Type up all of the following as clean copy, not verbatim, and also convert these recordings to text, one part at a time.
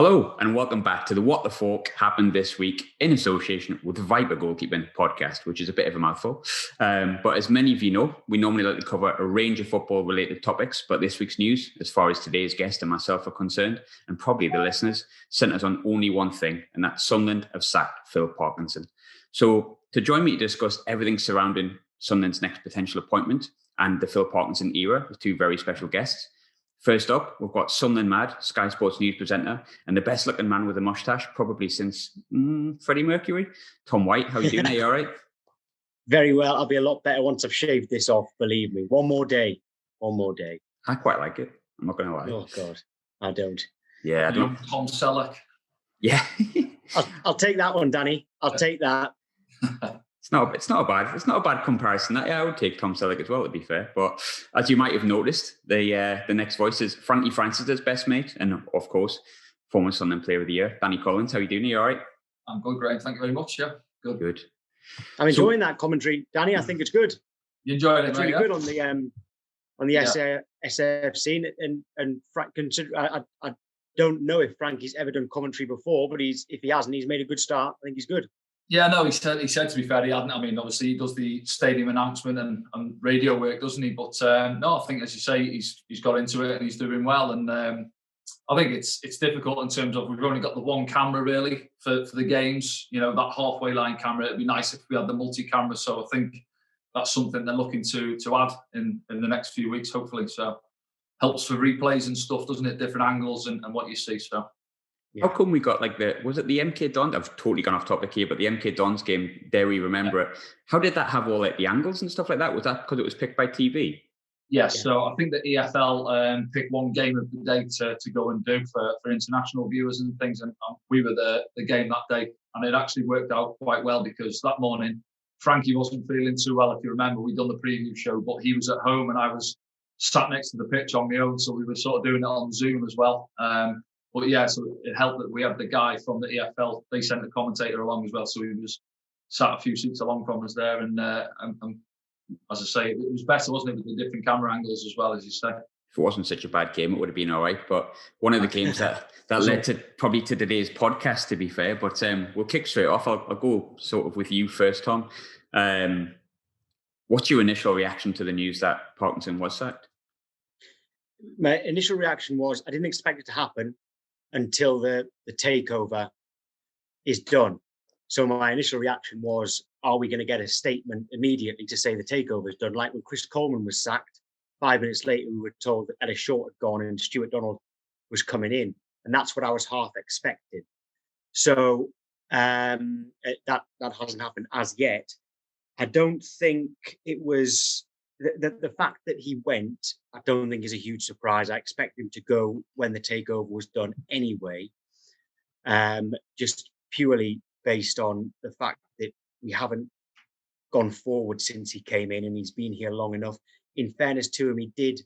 Hello and welcome back to the What the Falk Happened This week in association with the Viper Goalkeeping podcast, which is a bit of a mouthful. But as many of you know, we normally like to cover a range of football-related topics, but this week's news, as far as today's guest and myself are concerned, and probably the listeners, centres on only one thing, and that's Sunderland have sacked Phil Parkinson. So to join me to discuss everything surrounding Sunderland's next potential appointment and the Phil Parkinson era with two very special guests. First up, we've got Sunderland Mad, Sky Sports News presenter, and the best-looking man with a moustache, probably since Freddie Mercury. Tom White, how are you doing? Are you all right? Very well. I'll be a lot better once I've shaved this off, believe me. One more day. I quite like it. I'm not going to lie. Oh, God. I don't. Yeah, I don't. Tom Selleck. Yeah. I'll take that one, Danny. I'll take that. It's not a bad comparison. I would take Tom Selleck as well, to be fair. But as you might have noticed, the next voice is Frankie Francis' best mate, and of course, former Sunderland Player of the Year, Danny Collins. How are you doing? Are you all right? I'm good, Graham. Thank you very much. Yeah, good. I'm enjoying that commentary, Danny. I think it's good. You enjoying it? It's really good on the SFC and Frank. I don't know if Frankie's ever done commentary before, but if he hasn't, he's made a good start. I think he's good. Yeah, no, he said to be fair, he hadn't. I mean, obviously he does the stadium announcement and radio work, doesn't he? But no, I think, as you say, he's got into it and he's doing well. And I think it's difficult in terms of we've only got the one camera really for the games. You know, that halfway line camera. It'd be nice if we had the multi-camera. So I think that's something they're looking to add in the next few weeks, hopefully. So helps for replays and stuff, doesn't it? Different angles and what you see. So. Yeah. How come we got was it the MK Dons? I've totally gone off topic here, but the MK Dons game, there we remember it. How did that have all the angles and stuff like that? Was that because it was picked by TV? Yes, yeah. So I think the EFL picked one game of the day to go and do for international viewers and things, and we were the game that day, and it actually worked out quite well because that morning Frankie wasn't feeling too well. If you remember, we'd done the preview show, but he was at home and I was sat next to the pitch on my own, so we were sort of doing it on Zoom as well. But yeah, so it helped that we had the guy from the EFL. They sent the commentator along as well, so he was sat a few seats along from us there. And as I say, it was better, wasn't it, with the different camera angles as well, as you say. If it wasn't such a bad game, it would have been all right. But one of the games that led to today's podcast, to be fair. But we'll kick straight off. I'll go sort of with you first, Tom. What's your initial reaction to the news that Parkinson was sacked? My initial reaction was I didn't expect it to happen until the takeover is done. So my initial reaction was, are we going to get a statement immediately to say the takeover is done? Like when Chris Coleman was sacked, 5 minutes later, we were told that Ellis Short had gone and Stuart Donald was coming in. And that's what I was half expected. So that hasn't happened as yet. I don't think it was... The fact that he went, I don't think is a huge surprise. I expect him to go when the takeover was done anyway, just purely based on the fact that we haven't gone forward since he came in and he's been here long enough. In fairness to him, he did.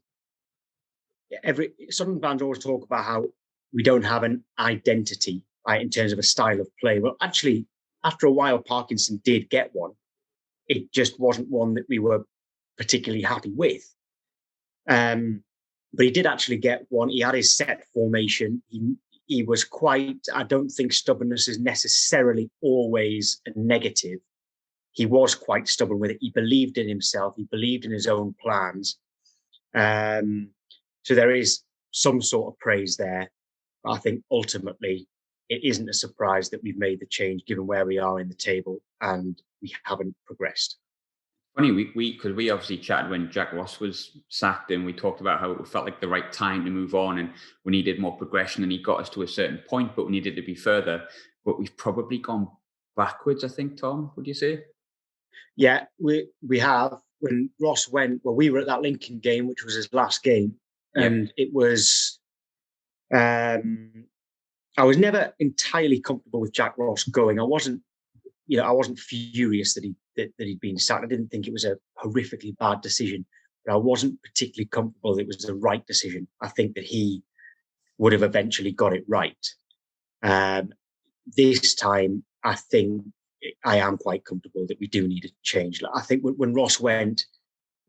Some fans always talk about how we don't have an identity, right, in terms of a style of play. Well, actually, after a while, Parkinson did get one. It just wasn't one that we were particularly happy with. But he did actually get one. He had his set formation. He was quite, I don't think stubbornness is necessarily always a negative. He was quite stubborn with it. He believed in himself. He believed in his own plans. So there is some sort of praise there. But I think ultimately it isn't a surprise that we've made the change given where we are in the table and we haven't progressed. Funny, because we obviously chatted when Jack Ross was sacked and we talked about how it felt like the right time to move on and we needed more progression and he got us to a certain point, but we needed to be further. But we've probably gone backwards, I think, Tom, would you say? Yeah, we have. When Ross went, well, we were at that Lincoln game, which was his last game. And it was, I was never entirely comfortable with Jack Ross going. I wasn't furious that he'd been sacked. I didn't think it was a horrifically bad decision, but I wasn't particularly comfortable that it was the right decision. I think that he would have eventually got it right. This time, I think I am quite comfortable that we do need a change. I think when Ross went,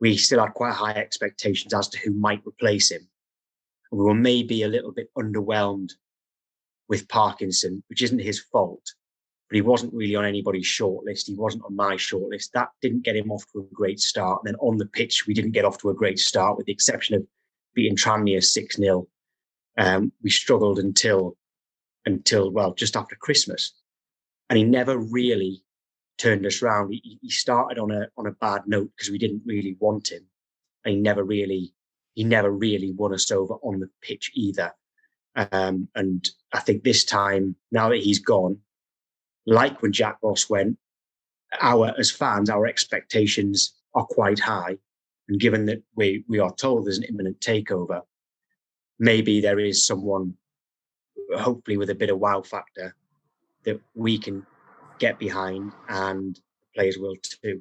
we still had quite high expectations as to who might replace him. We were maybe a little bit underwhelmed with Parkinson, which isn't his fault, but he wasn't really on anybody's shortlist. He wasn't on my shortlist. That didn't get him off to a great start. And then on the pitch, we didn't get off to a great start, with the exception of beating Tranmere 6-0. We struggled until just after Christmas, and he never really turned us around. He started on a bad note because we didn't really want him, and he never really won us over on the pitch either. And I think this time, now that he's gone, like when Jack Ross went, as fans, our expectations are quite high. And given that we are told there's an imminent takeover, maybe there is someone, hopefully with a bit of wow factor, that we can get behind, and players will too.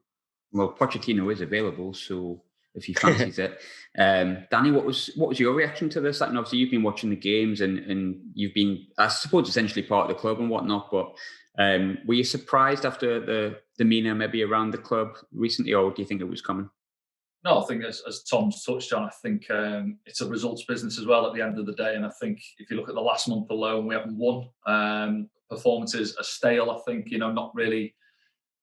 Well, Pochettino is available, so if he fancies it. Danny, what was your reaction to this? Like, obviously you've been watching the games and you've been, I suppose, essentially part of the club and whatnot, but were you surprised after the demeanour maybe around the club recently, or do you think it was coming? No, I think as Tom's touched on, I think it's a results business as well at the end of the day. And I think if you look at the last month alone, we haven't won. Performances are stale, I think, not really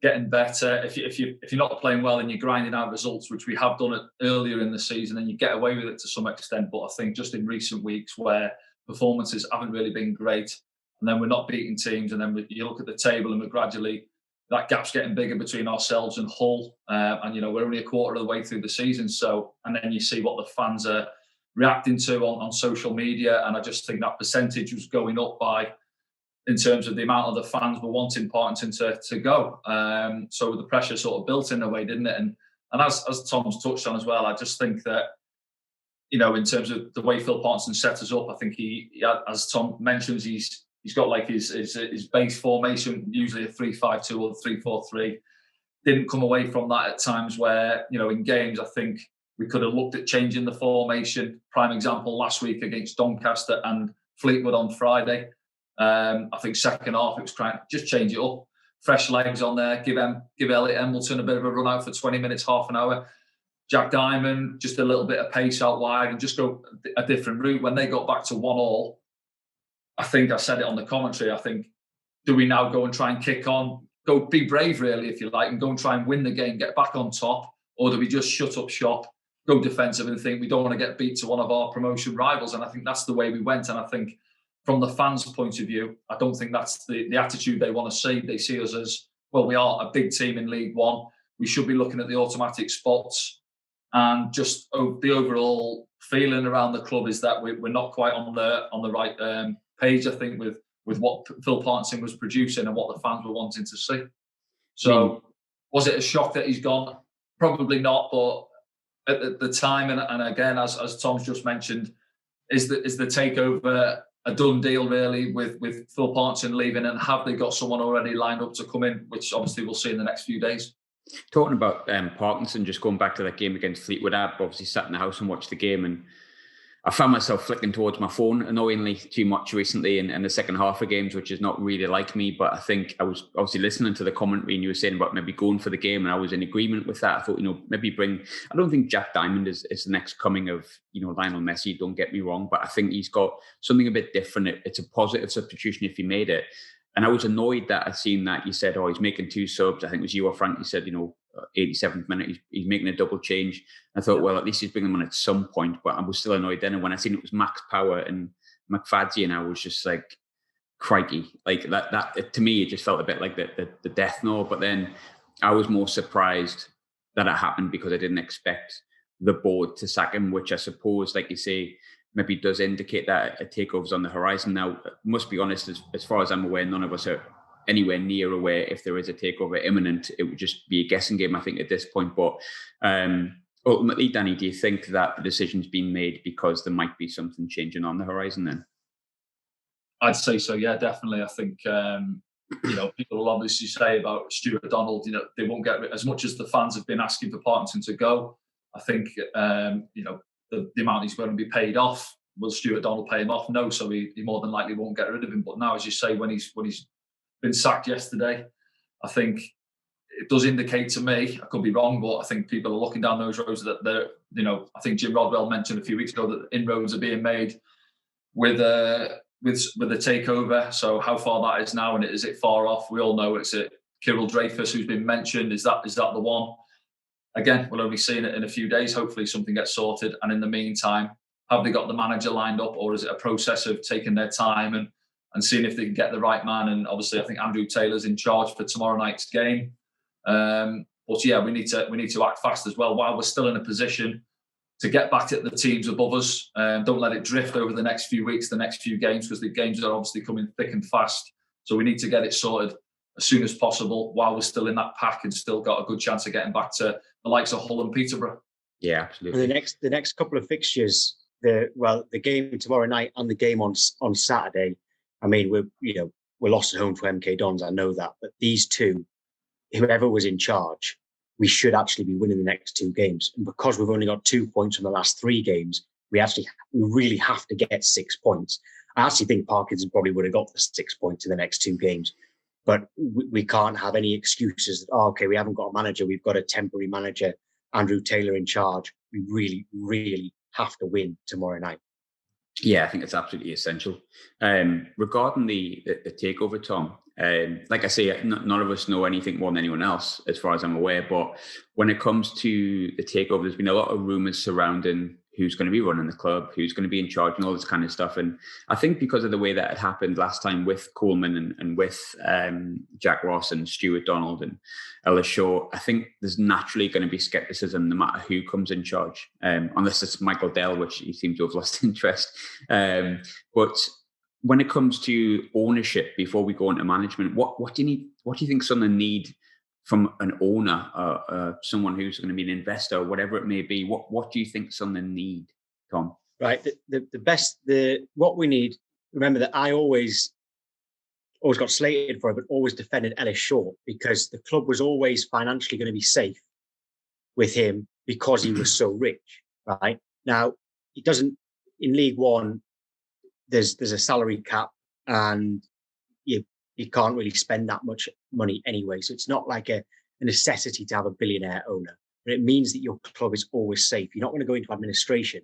getting better. If you're not playing well and you're grinding out results, which we have done it earlier in the season, and you get away with it to some extent. But I think just in recent weeks where performances haven't really been great, and then we're not beating teams, and then you look at the table and we're gradually, that gap's getting bigger between ourselves and Hull. And we're only a quarter of the way through the season. So, and then you see what the fans are reacting to on social media. And I just think that percentage was going up in terms of the amount of the fans were wanting Parkinson to go. So the pressure sort of built in a way, didn't it? And as Tom's touched on as well, I just think that, in terms of the way Phil Parkinson set us up, I think he as Tom mentions, he's got like his base formation, usually a 3-5-2 or 3-4-3. Didn't come away from that at times where, in games, I think we could have looked at changing the formation. Prime example last week against Doncaster and Fleetwood on Friday. I think second half it was trying to just change it up. Fresh legs on there, give Elliot Embleton a bit of a run out for 20 minutes, half an hour. Jack Diamond, just a little bit of pace out wide and just go a different route. When they got back to 1-1, I think I said it on the commentary, I think, do we now go and try and kick on, go be brave really, if you like, and go and try and win the game, get back on top? Or do we just shut up shop, go defensive and think we don't want to get beat to one of our promotion rivals? And I think that's the way we went. And I think from the fans' point of view, I don't think that's the attitude they want to see. They see us as, well, we are a big team in League One. We should be looking at the automatic spots. And just the overall feeling around the club is that we're not quite on the right page, I think, with what Phil Parkinson was producing and what the fans were wanting to see. So was it a shock that he's gone? Probably not, but at the time, and again, as Tom's just mentioned, is the takeover a done deal really with Phil Parkinson leaving, and have they got someone already lined up to come in, which obviously we'll see in the next few days? Talking about Parkinson, just going back to that game against Fleetwood, I obviously sat in the house and watched the game, and I found myself flicking towards my phone annoyingly too much recently in the second half of games, which is not really like me. But I think I was obviously listening to the commentary and you were saying about maybe going for the game, and I was in agreement with that. I thought, maybe I don't think Jack Diamond is the next coming of, Lionel Messi, don't get me wrong, but I think he's got something a bit different. It's a positive substitution if he made it. And I was annoyed that I'd seen that you said, he's making two subs. I think it was you or Frank, you said, 87th minute, he's making a double change. I thought, well, at least he's bringing them on at some point, but I was still annoyed then. And when I seen it was Max Power and McFadzean, and I was just like, crikey. Like that to me, it just felt a bit like the death knell. But then I was more surprised that it happened because I didn't expect the board to sack him, which I suppose, like you say, maybe does indicate that a takeover's on the horizon. Now, must be honest, as far as I'm aware, none of us are anywhere near aware if there is a takeover imminent. It would just be a guessing game, I think, at this point. But ultimately, Danny, do you think that the decision's been made because there might be something changing on the horizon then? I'd say so, yeah, definitely. I think, people will obviously say about Stuart Donald, they won't get, as much as the fans have been asking for Parkinson to go, I think, the amount he's going to be paid off, will Stuart Donald pay him off? No, so he more than likely won't get rid of him. But now, as you say, when he's been sacked yesterday, I think it does indicate to me, I could be wrong, but I think people are looking down those roads that they're, I think Jim Rodwell mentioned a few weeks ago that inroads are being made with with the takeover. So how far that is now, and is it far off? We all know it's Kyril Louis-Dreyfus who's been mentioned. Is that the one? Again, we'll only see it in a few days. Hopefully something gets sorted. And in the meantime, have they got the manager lined up, or is it a process of taking their time and seeing if they can get the right man? And obviously, I think Andrew Taylor's in charge for tomorrow night's game. But yeah, we need to act fast as well while we're still in a position to get back at the teams above us. Don't let it drift over the next few weeks, the next few games, because the games are obviously coming thick and fast. So we need to get it sorted as soon as possible while we're still in that pack and still got a good chance of getting back to the likes of Hull and Peterborough. Yeah, absolutely. And the next couple of fixtures, the game tomorrow night and the game on Saturday. I mean, we're lost at home to MK Dons. I know that, but these two, whoever was in charge, we should actually be winning the next two games. And because we've only got 2 points from the last 3 games, we really have to get 6 points. I actually think Parkinson probably would have got the 6 points in the next 2 games, but we can't have any excuses that, okay, we haven't got a manager. We've got a temporary manager, Andrew Taylor, in charge. We really, really have to win tomorrow night. Yeah, I think it's absolutely essential. Regarding the takeover, Tom, like I say, none of us know anything more than anyone else, as far as I'm aware. But when it comes to the takeover, there's been a lot of rumours surrounding who's going to be running the club, who's going to be in charge, and all this kind of stuff. And I think because of the way that it happened last time with Coleman and with Jack Ross and Stuart Donald and Ellis Shaw, I think there's naturally going to be scepticism no matter who comes in charge, unless it's Michael Dell, which he seems to have lost interest. But when it comes to ownership, before we go into management, what do you need? What do you think Sunderland need from an owner, someone who's going to be an investor, or whatever it may be? What do you think Sunderland need, Tom? Right, what we need. Remember that I always got slated for it, but always defended Ellis Shaw, because the club was always financially going to be safe with him because he was so rich. Right now, he doesn't in League One. There's a salary cap, and you can't really spend that much money anyway. So it's not like a necessity to have a billionaire owner, but it means that your club is always safe. You're not going to go into administration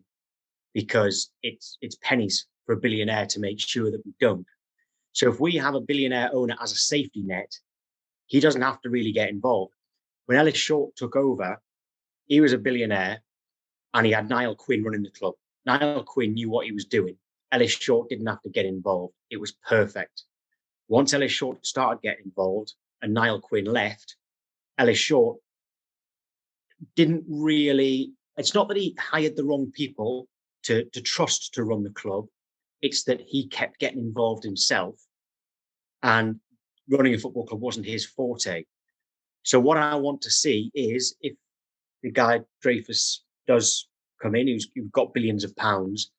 because it's pennies for a billionaire to make sure that we don't. So if we have a billionaire owner as a safety net, he doesn't have to really get involved. When Ellis Shaw took over, he was a billionaire and he had Niall Quinn running the club. Niall Quinn knew what he was doing. Ellis Shaw didn't have to get involved. It was perfect. Once Ellis Shaw started getting involved and Niall Quinn left, Ellis Shaw didn't really... It's not that he hired the wrong people to trust to run the club. It's that he kept getting involved himself, and running a football club wasn't his forte. So what I want to see is, if the guy Dreyfus does come in, who's got billions of pounds,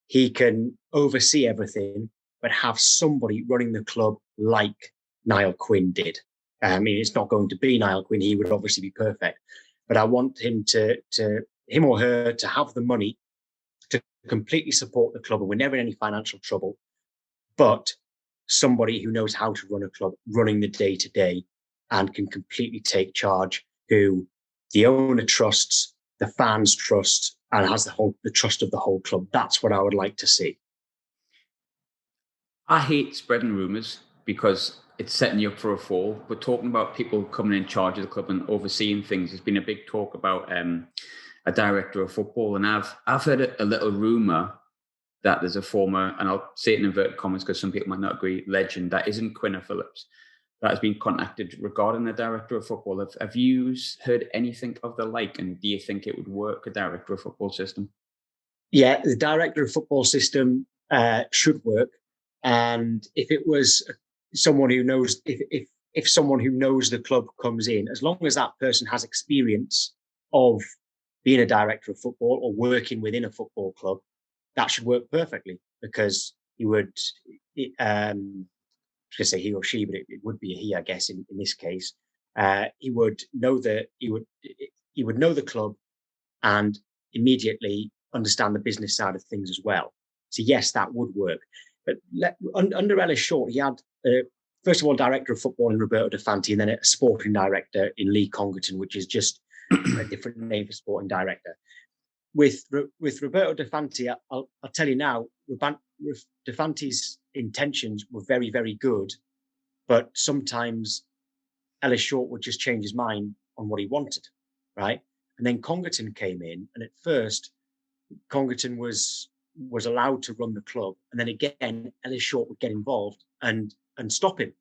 he can oversee everything, but have somebody running the club like Niall Quinn did. I mean, it's not going to be Niall Quinn. He would obviously be perfect, but I want him him or her to have the money to completely support the club, and we're never in any financial trouble, but somebody who knows how to run a club, running the day-to-day, and can completely take charge, who the owner trusts, the fans trust, and has the trust of the whole club. That's what I would like to see. I hate spreading rumours because it's setting you up for a fall. But talking about people coming in charge of the club and overseeing things, there's been a big talk about a director of football, and I've heard a little rumour that there's a former, and I'll say it in inverted commas because some people might not agree, legend that isn't Quinner Phillips that has been contacted regarding the director of football. Have you heard anything of the like, and do you think it would work, a director of football system? Yeah, the director of football system should work. And if it was someone who knows, if someone who knows the club comes in, as long as that person has experience of being a director of football or working within a football club, that should work perfectly, because he would, I was going to say he or she, but it would be a he, I guess, in this case. He would know he would know the club and immediately understand the business side of things as well. So yes, that would work. But under Ellis Shaw, he had, first of all, director of football in Roberto De Fanti, and then a sporting director in Lee Congerton, which is just a different name for sporting director. with Roberto De Fanti, I'll tell you now, De Fanti's intentions were very, very good, but sometimes Ellis Short would just change his mind on what he wanted, right? And then Congerton came in, and at first, Congerton was allowed to run the club, and then again, Ellis Short would get involved and stop him,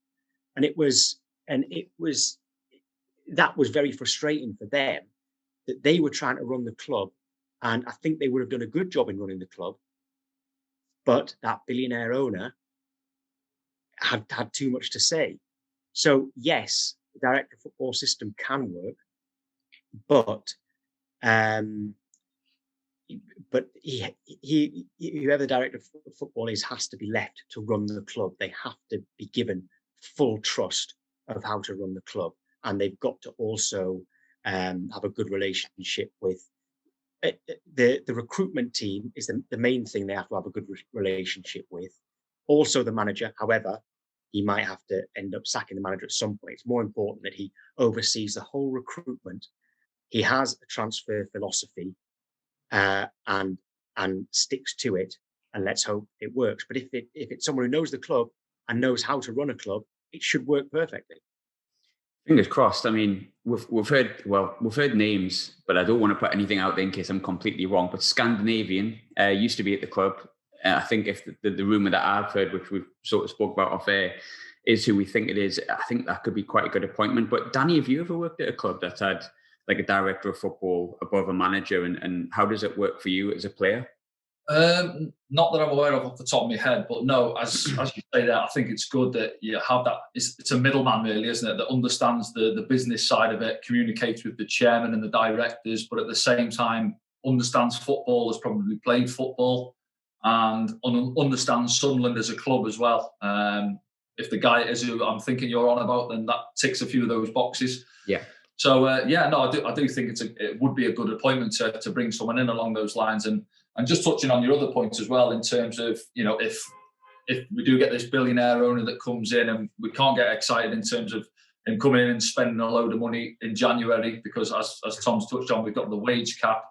and it was that was very frustrating for them, that they were trying to run the club, and I think they would have done a good job in running the club, but that billionaire owner had too much to say. So yes, the director of football system can work, but whoever the director of football is has to be left to run the club. They have to be given full trust of how to run the club, and they've got to also have a good relationship with the recruitment team. Is the main thing they have to have a good relationship with. Also the manager, however, he might have to end up sacking the manager at some point. It's more important that he oversees the whole recruitment. He has a transfer philosophy and sticks to it, and let's hope it works. But if it's someone who knows the club and knows how to run a club, it should work perfectly. Fingers crossed. I mean, we've heard names, but I don't want to put anything out there in case I'm completely wrong. But Scandinavian used to be at the club. I think if the rumour that I've heard, which we've sort of spoke about off air, is who we think it is, I think that could be quite a good appointment. But Danny, have you ever worked at a club that's had like a director of football above a manager, and how does it work for you as a player? Not that I'm aware of off the top of my head, but no, as you say that, I think it's good that you have that. It's a middleman, really, isn't it, that understands the business side of it, communicates with the chairman and the directors, but at the same time understands football, has probably played football, and understands Sunderland as a club as well. If the guy is who I'm thinking you're on about, then that ticks a few of those boxes. Yeah. So I do think it would be a good appointment to bring someone in along those lines. And just touching on your other points as well, in terms of, if we do get this billionaire owner that comes in, and we can't get excited in terms of him coming in and spending a load of money in January, because as Tom's touched on, we've got the wage cap.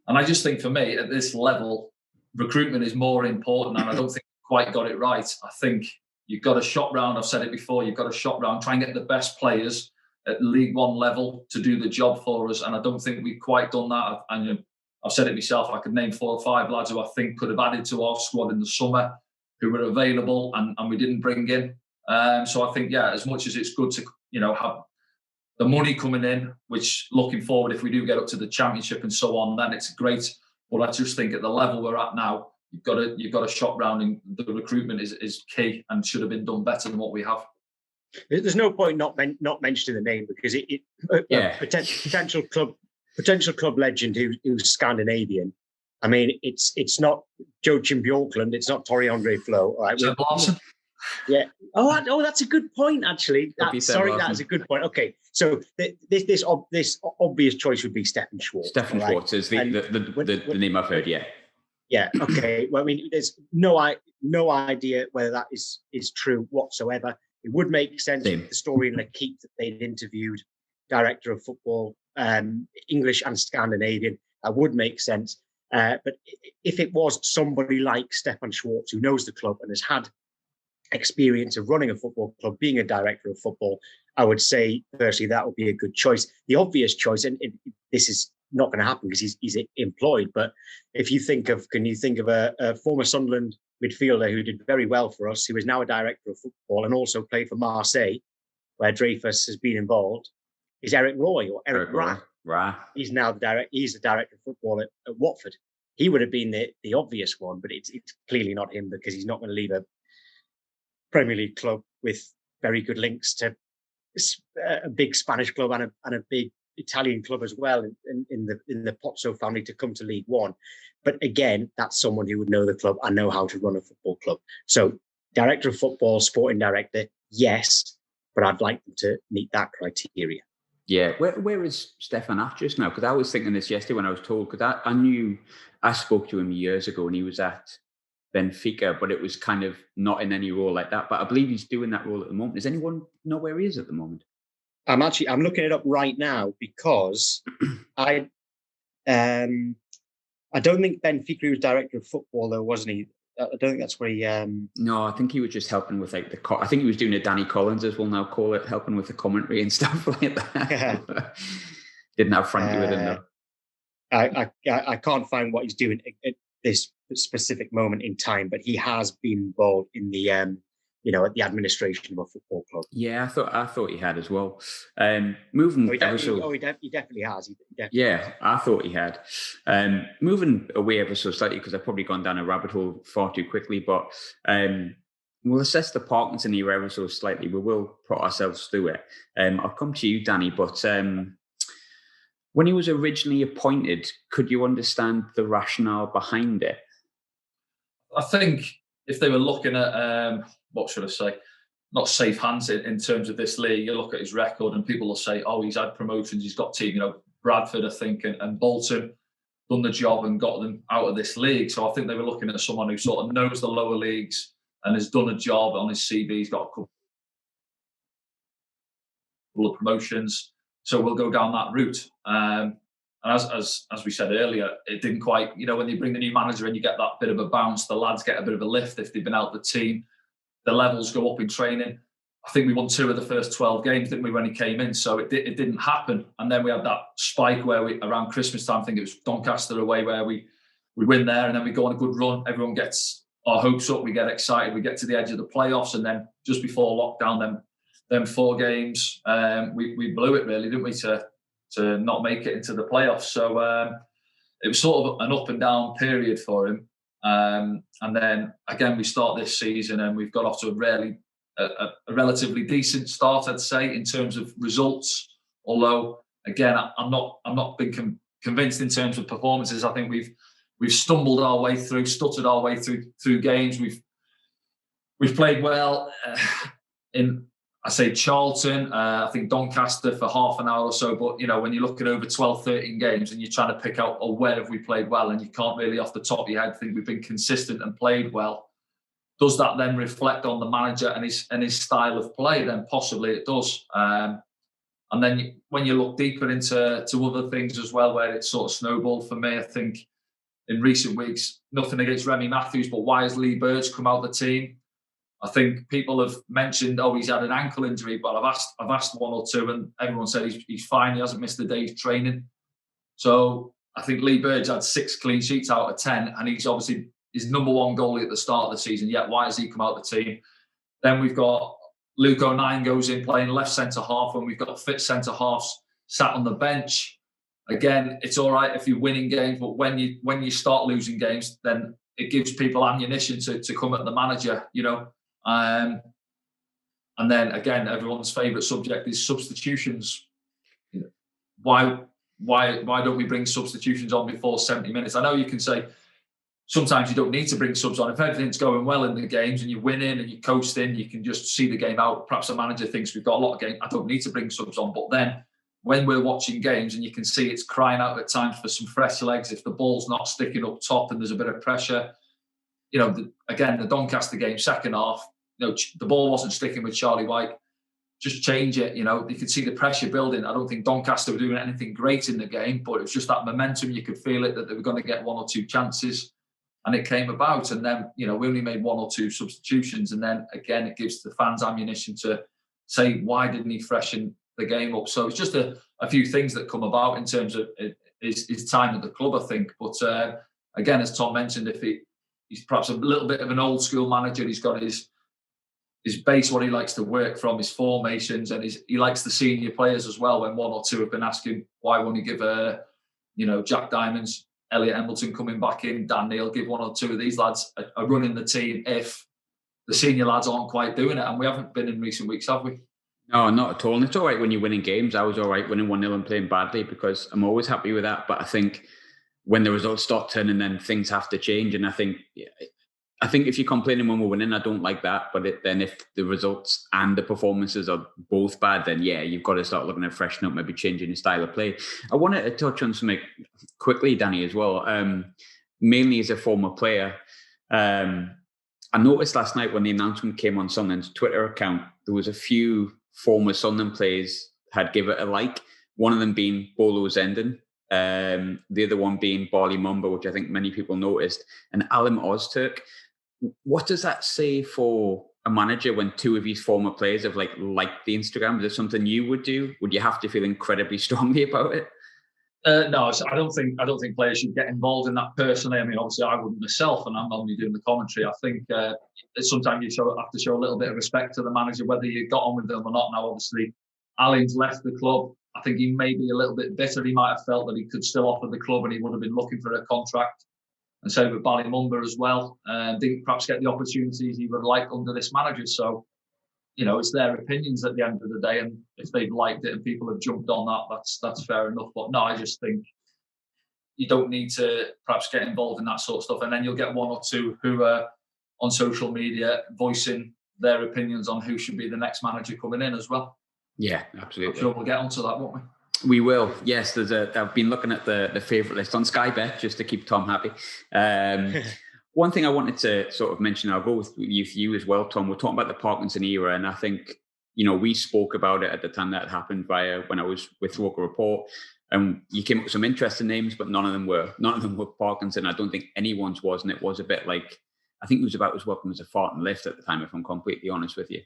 And I just think for me, at this level, recruitment is more important, and I don't think we quite got it right. I think you've got to shop round, I've said it before, you've got to shop round, try and get the best players at League One level to do the job for us. And I don't think we've quite done that. And I've said it myself, I could name 4 or 5 lads who I think could have added to our squad in the summer, who were available and we didn't bring in. So I think, as much as it's good to, have the money coming in, which looking forward, if we do get up to the Championship and so on, then it's great. But I just think at the level we're at now, you've got to shop round, and the recruitment is key and should have been done better than what we have. There's no point not mentioning the name, because potential club legend who's Scandinavian. I mean, it's not Joachim Björklund, it's not Torre Andre Flo. All right, yeah. Oh, that's a good point. Actually, that is a good point. Okay, so this obvious choice would be Stefan Schwarz. Stefan Schwarz is the name I've heard. Yeah. Yeah. Okay. Well, I mean, there's no idea whether that is true whatsoever. It would make sense with the story in L'Equipe that they'd interviewed director of football, English and Scandinavian. That would make sense. But if it was somebody like Stefan Schwarz, who knows the club and has had experience of running a football club, being a director of football, I would say personally that would be a good choice. The obvious choice, and this is not going to happen because he's employed, but can you think of a former Sunderland midfielder who did very well for us, who is now a director of football and also played for Marseille, where Dreyfus has been involved, is Eric Roy or Eric Ra. He's now he's the director of football at Watford. He would have been the obvious one, but it's clearly not him, because he's not going to leave a Premier League club with very good links to a big Spanish club and a big Italian club as well in the Pozzo family to come to League One. But again, that's someone who would know the club and know how to run a football club. So director of football, sporting director, yes, but I'd like them to meet that criteria. Yeah, where is Stefan at just now? Because I was thinking this yesterday when I was told, because I spoke to him years ago and he was at Benfica, but it was kind of not in any role like that. But I believe he's doing that role at the moment. Does anyone know where he is at the moment? I'm looking it up right now, because I don't think Benfica was director of football, though, wasn't he? I don't think that's where he. No, I think he was just helping with like I think he was doing a Danny Collins, as we'll now call it, helping with the commentary and stuff like that. Didn't have Frankie with him though. I can't find what he's doing at this specific moment in time, but he has been involved in the at the administration of a football club. Yeah, I thought he had as well. Moving, he definitely has. Yeah, I thought he had. Moving away ever so slightly, because I've probably gone down a rabbit hole far too quickly, but we'll assess the Parkinson era ever so slightly. We will put ourselves through it. I'll come to you, Danny, but when he was originally appointed, could you understand the rationale behind it? I think if they were looking at, what should I say, not safe hands in terms of this league, you look at his record and people will say, oh, he's had promotions, he's got team, Bradford, I think, and Bolton done the job and got them out of this league. So I think they were looking at someone who sort of knows the lower leagues and has done a job on his CV. He's got a couple of promotions. So we'll go down that route. And as we said earlier, it didn't quite, when you bring the new manager in, you get that bit of a bounce. The lads get a bit of a lift if they've been out the team. The levels go up in training. I think we won 2 of the first 12 games, didn't we, when he came in? So it didn't happen. And then we had that spike where around Christmas time, I think it was Doncaster away, where we win there and then we go on a good run. Everyone gets our hopes up. We get excited. We get to the edge of the playoffs. And then just before lockdown, them 4 games, we blew it really, didn't we, to not make it into the playoffs. So it was sort of an up and down period for him. And then again, we start this season and we've got off to a relatively decent start, I'd say, in terms of results. Although again, I'm not been convinced in terms of performances. I think we've stumbled our way through, stuttered our way through games. We've played well in, I say, Charlton, I think Doncaster for half an hour or so. But, when you look at over 12, 13 games and you're trying to pick out, where have we played well? And you can't really off the top of your head think we've been consistent and played well. Does that then reflect on the manager and his style of play? Then possibly it does. And then when you look deeper into other things as well, where it sort of snowballed for me, I think in recent weeks, nothing against Remy Matthews, but why has Lee Burge come out of the team? I think people have mentioned, he's had an ankle injury, but I've asked 1 or 2 and everyone said he's fine. He hasn't missed a day's training. So I think Lee Burge had 6 clean sheets out of 10 and he's obviously his number 1 goalie at the start of the season. Yet why has he come out of the team? Then we've got Luke O'Nien goes in playing left centre half when we've got fit centre halves sat on the bench. Again, it's all right if you're winning games, but when you start losing games, then it gives people ammunition to come at the manager, And then again, everyone's favourite subject is substitutions. Why don't we bring substitutions on before 70 minutes? I know you can say sometimes you don't need to bring subs on. If everything's going well in the games and you're winning and you're coasting, you can just see the game out. Perhaps the manager thinks we've got a lot of games. I don't need to bring subs on. But then when we're watching games and you can see it's crying out at times for some fresh legs, if the ball's not sticking up top and there's a bit of pressure, again, the Doncaster game, second half, the ball wasn't sticking with Charlie White. Just change it. You could see the pressure building. I don't think Doncaster were doing anything great in the game, but it was just that momentum. You could feel it that they were going to get 1 or 2 chances, and it came about. And then, we only made 1 or 2 substitutions, and then again, it gives the fans ammunition to say, why didn't he freshen the game up? So it's just a few things that come about in terms of his time at the club, I think. But again, as Tom mentioned, if he's perhaps a little bit of an old school manager, he's got his base, what he likes to work from, his formations, and he likes the senior players as well. When 1 or 2 have been asking, why won't he give Jack Diamonds, Elliot Embleton coming back in, Dan Neil, give 1 or 2 of these lads a run in the team if the senior lads aren't quite doing it. And we haven't been in recent weeks, have we? No, not at all. And it's all right when you're winning games. I was all right winning 1-0 and playing badly because I'm always happy with that. But I think when the results start turning, then things have to change. And I think if you're complaining when we're winning, I don't like that. But then if the results and the performances are both bad, then you've got to start looking at freshening up, maybe changing your style of play. I wanted to touch on something quickly, Danny, as well. Mainly as a former player. I noticed last night when the announcement came on Sunderland's Twitter account, there was a few former Sunderland players had give it a like. One of them being Bolo Zenden, the other one being Barley Mumba, which I think many people noticed, and Alim Ozturk. What does that say for a manager when two of his former players have liked the Instagram? Is it something you would do? Would you have to feel incredibly strongly about it? No, I don't think players should get involved in that personally. I mean, obviously, I wouldn't myself, and I'm only doing the commentary. I think sometimes you have to show a little bit of respect to the manager, whether you got on with them or not. Now, obviously, Alan's left the club. I think he may be a little bit bitter. He might have felt that he could still offer the club, and he would have been looking for a contract. And so with Barley Mumba as well, didn't perhaps get the opportunities he would like under this manager. So, it's their opinions at the end of the day, and if they've liked it and people have jumped on that, that's fair enough. But no, I just think you don't need to perhaps get involved in that sort of stuff, and then you'll get one or two who are on social media voicing their opinions on who should be the next manager coming in as well. Yeah, absolutely. I'm sure we'll get onto that, won't we? We will. Yes, I've been looking at the favourite list on Sky Bet just to keep Tom happy. One thing I wanted to sort of mention, I'll go with you as well, Tom. We're talking about the Parkinson era, and I think, we spoke about it at the time that happened when I was with Roker Report, and you came up with some interesting names, but none of them were Parkinson. I don't think anyone's was, and it was a bit like, I think it was about as welcome as a fart and lift at the time, if I'm completely honest with you.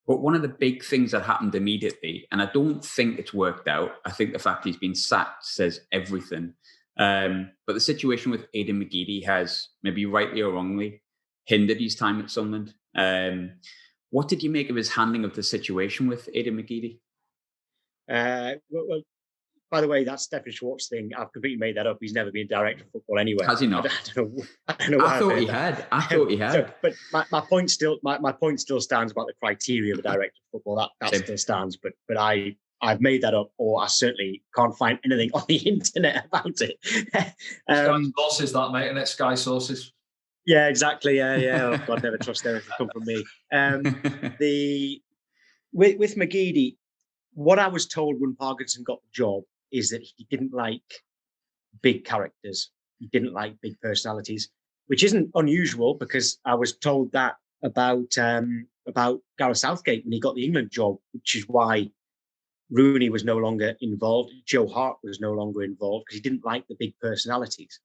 But one of the big things that happened immediately, and I don't think it's worked out, I think the fact he's been sacked says everything. But the situation with Aiden McGeady has, maybe rightly or wrongly, hindered his time at Sunderland. What did you make of his handling of the situation with Aiden McGeady? Well, by the way, that's Stephen Schwartz thing. I've completely made that up. He's never been director of football anyway. Has he not? I don't know. I thought he had. So, but my point still stands about the criteria of a director of football. That still stands. But I've made that up, or I certainly can't find anything on the internet about it. Sky sources, that mate, and it's Sky sources. Yeah, exactly. Yeah. Oh, God, never trust them if they come from me. With McGeady, what I was told when Parkinson got the job is that he didn't like big characters. He didn't like big personalities, which isn't unusual because I was told that about Gareth Southgate when he got the England job, which is why Rooney was no longer involved. Joe Hart was no longer involved because he didn't like the big personalities.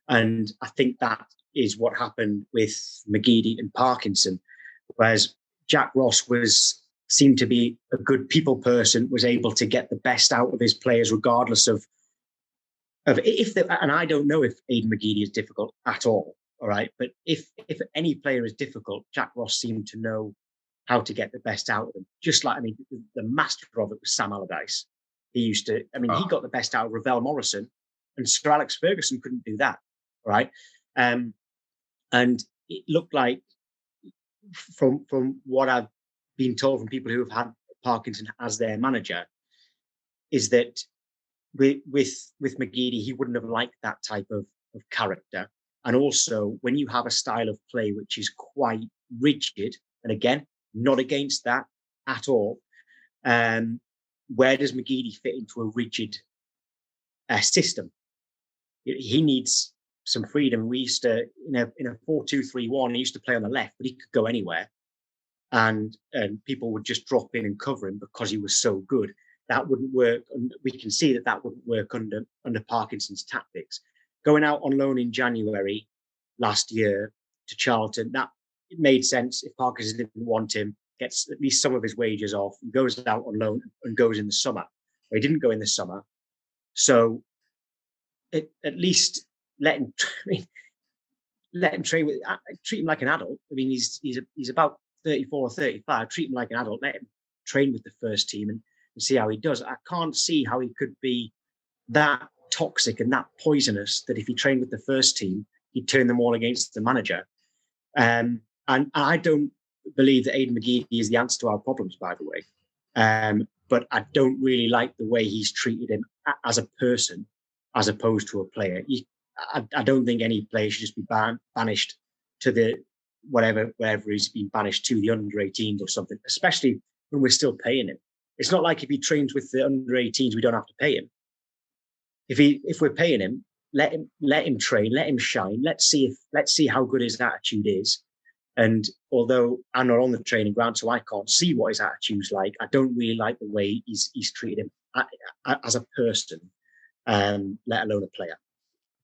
And I think that is what happened with McGeady and Parkinson, whereas Jack Ross seemed to be a good people person, was able to get the best out of his players regardless of and I don't know if Aiden McGeady is difficult at all right, but if any player is difficult, Jack Ross seemed to know how to get the best out of them. Just like, the master of it was Sam Allardyce. He got the best out of Ravel Morrison, and Sir Alex Ferguson couldn't do that, right? And it looked like, from what I've been told from people who have had Parkinson as their manager, is that with McGeady, he wouldn't have liked that type of character. And also, when you have a style of play which is quite rigid, and again, not against that at all, where does McGeady fit into a rigid system? He needs some freedom. We used to, in a 4-2-3-1, he used to play on the left, but he could go anywhere. And people would just drop in and cover him because he was so good. That wouldn't work. And we can see that wouldn't work under Parkinson's tactics. Going out on loan in January last year to Charlton, it made sense. If Parkinson didn't want him, gets at least some of his wages off, and goes out on loan and goes in the summer. Well, he didn't go in the summer. So at least let him train treat him like an adult. He's about 34 or 35. Treat him like an adult. Let him train with the first team and see how he does. I can't see how he could be that toxic and that poisonous that if he trained with the first team, he'd turn them all against the manager. And I don't believe that Aiden McGeady is the answer to our problems, by the way. But I don't really like the way he's treated him as a person, as opposed to a player. I don't think any player should just be banished to the wherever he's been banished to, the under-18s or something, especially when we're still paying him. It's not like if he trains with the under-18s, we don't have to pay him. If we're paying him, let him train, let him shine. Let's see how good his attitude is. And although I'm not on the training ground, so I can't see what his attitude's like, I don't really like the way he's treated him as a person. let alone a player.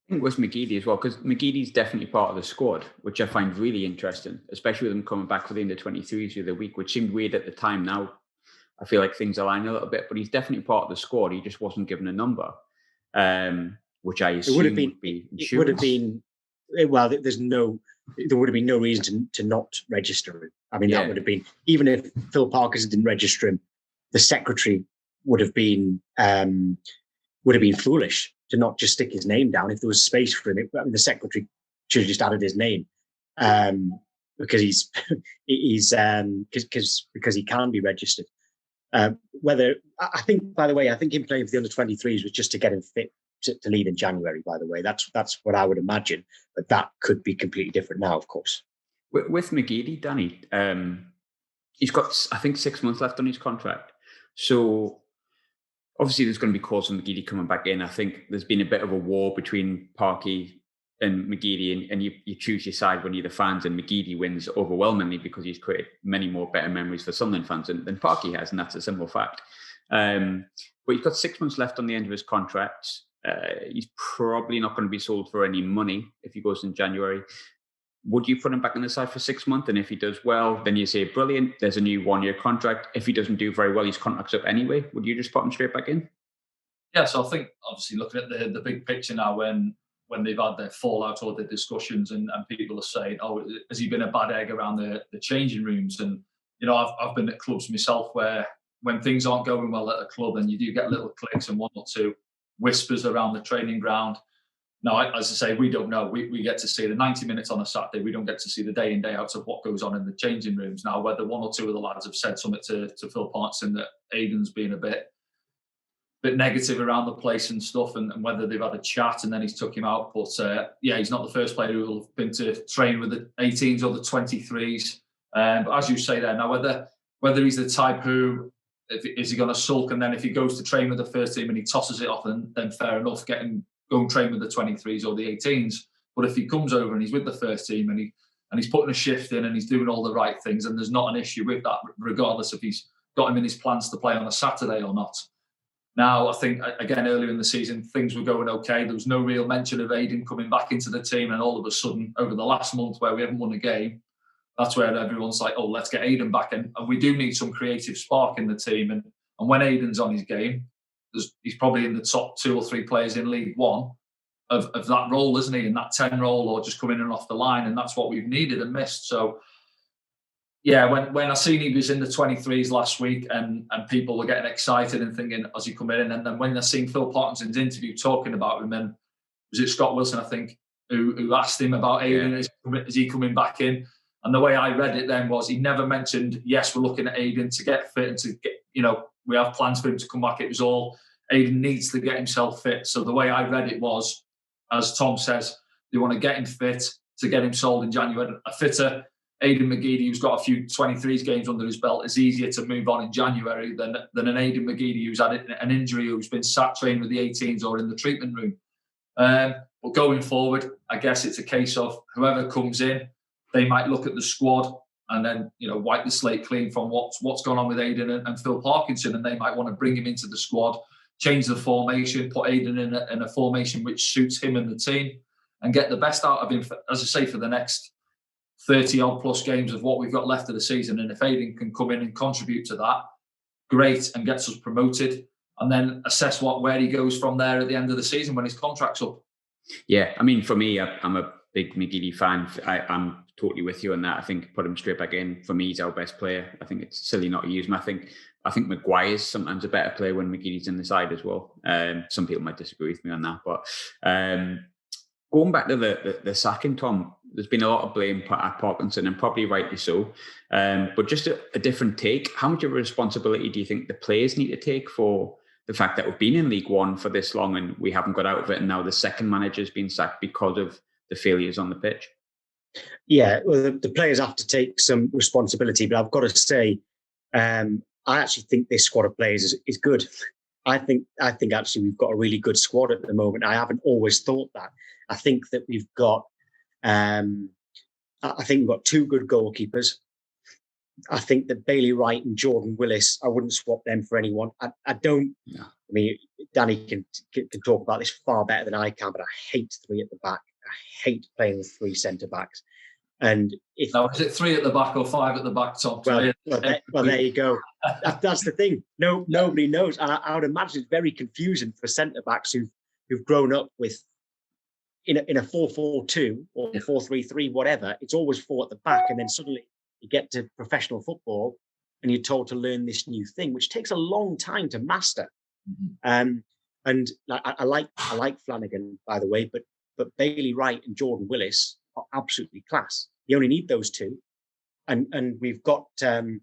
I think with McGeady as well, because McGeady's definitely part of the squad, which I find really interesting, especially with him coming back for the under-23s the other week, which seemed weird at the time. Now I feel like things align a little bit, but he's definitely part of the squad. He just wasn't given a number, which I assume would be insurance. It would have been, well, there would have been no reason to not register him. I mean, that would have been, even if Phil Parkinson didn't register him, the secretary would have been foolish to not just stick his name down if there was space for him. I mean, the secretary should have just added his name because because he can be registered. I think, by the way, him playing for the under-23s was just to get him fit to leave in January. By the way, that's what I would imagine, but that could be completely different now, of course. With McGeady, Danny, he's got, I think, 6 months left on his contract. So obviously there's going to be calls on McGeady coming back in. I think there's been a bit of a war between Parky and McGeady, and you choose your side when you're the fans, and McGeady wins overwhelmingly because he's created many more better memories for Sunderland fans than Parky has, and that's a simple fact. But he's got 6 months left on the end of his contract. He's probably not going to be sold for any money if he goes in January. Would you put him back on the side for 6 months? And if he does well, then you say, brilliant, there's a new 1-year contract. If he doesn't do very well, his contract's up anyway. Would you just put him straight back in? Yeah, so I think, obviously, looking at the big picture now, when they've had their fallout or their discussions and people are saying, oh, has he been a bad egg around the changing rooms? And, I've been at clubs myself where when things aren't going well at a club, and you do get little clicks and one or two whispers around the training ground. Now, as I say, we don't know. We get to see the 90 minutes on a Saturday. We don't get to see the day in, day out of what goes on in the changing rooms. Now, whether one or two of the lads have said something to Phil Parkinson that Aiden's been a bit negative around the place and stuff, and whether they've had a chat and then he's took him out. But he's not the first player who will have been to train with the 18s or the 23s. But as you say there, now whether he's the type who, is he going to sulk, and then if he goes to train with the first team and he tosses it off, then fair enough, go and train with the 23s or the 18s. But if he comes over and he's with the first team and he's putting a shift in and he's doing all the right things, and there's not an issue with that, regardless if he's got him in his plans to play on a Saturday or not. Now, I think, again, earlier in the season, things were going okay. There was no real mention of Aiden coming back into the team. And all of a sudden, over the last month where we haven't won a game, that's where everyone's like, oh, let's get Aiden back in. And we do need some creative spark in the team. And when Aiden's on his game, he's probably in the top 2 or 3 players in League One of that role, isn't he? In that 10 role, or just coming in and off the line. And that's what we've needed and missed. So, yeah, when I seen he was in the 23s last week and people were getting excited and thinking, has he come in? And then when I seen Phil Parkinson's interview talking about him, and was it Scott Wilson, I think, who asked him about Aiden, is he coming back in? And the way I read it then was he never mentioned, yes, we're looking at Aiden to get fit and to get, we have plans for him to come back. It was all Aiden needs to get himself fit. So the way I read it was, as Tom says, they want to get him fit to get him sold in January. A fitter Aiden McGeady, who's got a few 23s games under his belt, is easier to move on in January than an Aiden McGeady who's had an injury, who's been sat training with the 18s or in the treatment room. But going forward, I guess it's a case of whoever comes in, they might look at the squad and then wipe the slate clean from what's gone on with Aiden and Phil Parkinson, and they might want to bring him into the squad, change the formation, put Aiden in a formation which suits him and the team, and get the best out of him, as I say, for the next 30-odd plus games of what we've got left of the season. And if Aiden can come in and contribute to that, great, and gets us promoted, and then assess where he goes from there at the end of the season when his contract's up. Yeah, I mean, for me, I'm a big McGeady fan. I'm totally with you on that. I think put him straight back in. For me, he's our best player. I think it's silly not to use him. I think Maguire's sometimes a better player when McGeady's in the side as well. Some people might disagree with me on that, but going back to the sacking, Tom, there's been a lot of blame put at Parkinson, and probably rightly so. But just a different take. How much of a responsibility do you think the players need to take for the fact that we've been in League One for this long and we haven't got out of it, and now the second manager's been sacked because of the failures on the pitch? Yeah, well, the players have to take some responsibility, but I've got to say, I actually think this squad of players is good. I think actually we've got a really good squad at the moment. I haven't always thought that. I think that we've got 2 good goalkeepers. I think that Bailey Wright and Jordan Willis, I wouldn't swap them for anyone. I don't. No. I mean, Danny can talk about this far better than I can, but I hate three at the back. I hate playing with three centre backs. And if now, is it three at the back or five at the back, Tom? Well, there you go. That's the thing. Nobody knows, and I would imagine it's very confusing for centre backs who've grown up with in a 4-4-2 or 4-3-3, whatever. It's always four at the back, and then suddenly you get to professional football and you're told to learn this new thing, which takes a long time to master. Mm-hmm. And I like Flanagan, by the way, but Bailey Wright and Jordan Willis are absolutely class. You only need those two, and we've got good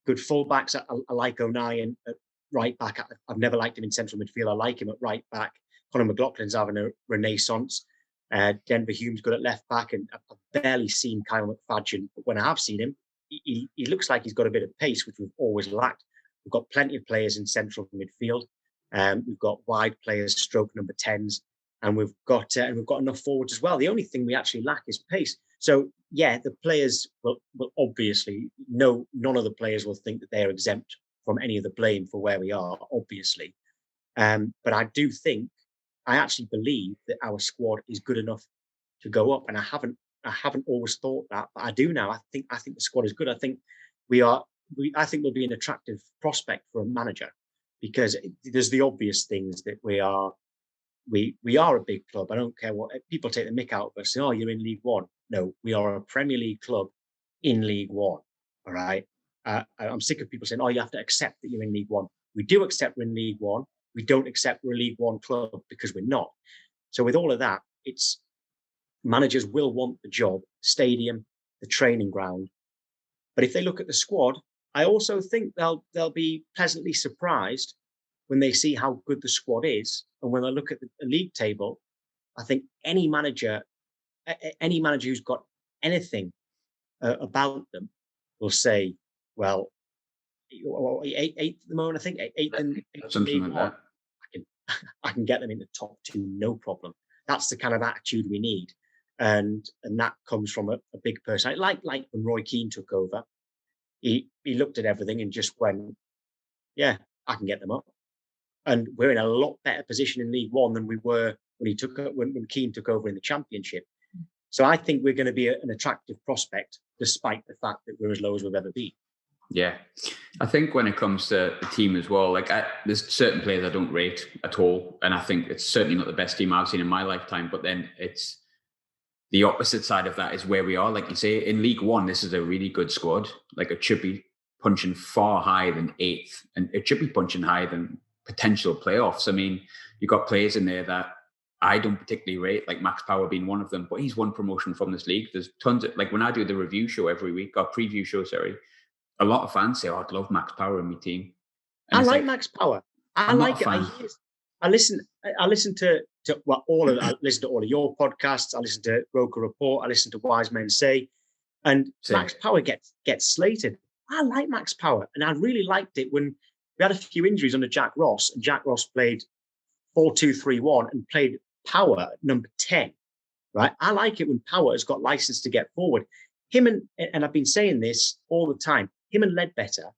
fullbacks. I like O'Nien at right back. I've never liked him in central midfield. I like him at right back. Conor McLaughlin's having a renaissance. Denver Hume's good at left back, and I've barely seen Kyle McFadden, but when I have seen him, he looks like he's got a bit of pace, which we've always lacked. We've got plenty of players in central midfield. We've got wide players, stroke number 10s, and we've got enough forwards as well. The only thing we actually lack is pace. So yeah, the players will obviously none of the players will think that they're exempt from any of the blame for where we are, obviously. But I actually believe that our squad is good enough to go up, and I haven't always thought that, but I do now. I think the squad is good. I think I think we'll be an attractive prospect for a manager, because there's the obvious things that we are a big club. I don't care what people take the mick out of us, say, oh, you're in League One. No, we are a Premier League club in League One. All right. I'm sick of people saying, oh, you have to accept that you're in League One. We do accept we're in League One. We don't accept we're a League One club because we're not. So with all of that, it's managers will want the job, stadium, the training ground. But if they look at the squad, I also think they'll be pleasantly surprised when they see how good the squad is. And when they look at the league table, I think any manager who's got anything about them will say, well, 8th at the moment, I think 8th in something like that. I can get them in the top 2, no problem. That's the kind of attitude we need, and that comes from a big person. Like when Roy Keane took over, he looked at everything and just went, yeah, I can get them up. And we're in a lot better position in League One than we were when Keane took over in the Championship. So I think we're going to be an attractive prospect, despite the fact that we're as low as we've ever been. Yeah, I think when it comes to the team as well, there's certain players I don't rate at all, and I think it's certainly not the best team I've seen in my lifetime. But then it's the opposite side of that is where we are. Like you say, in League One, this is a really good squad. Like, it should be punching far higher than 8th, and it should be punching higher than potential playoffs. I mean, you've got players in there that I don't particularly rate, like Max Power being one of them, but he's won promotion from this league. There's tons of, like, when I do the review show every week, or preview show, sorry, a lot of fans say, oh, I'd love Max Power in my team. And I like Max Power. I like it. I listen to all of your podcasts. I listen to Roker Report. I listen to Wise Men Say, and Max Power gets slated. I like Max Power, and I really liked it when we had a few injuries under Jack Ross, and Jack Ross played 4-2-3-1 and played Power at number 10. Right? I like it when Power has got license to get forward. Him and I've been saying this all the time, him and Ledbetter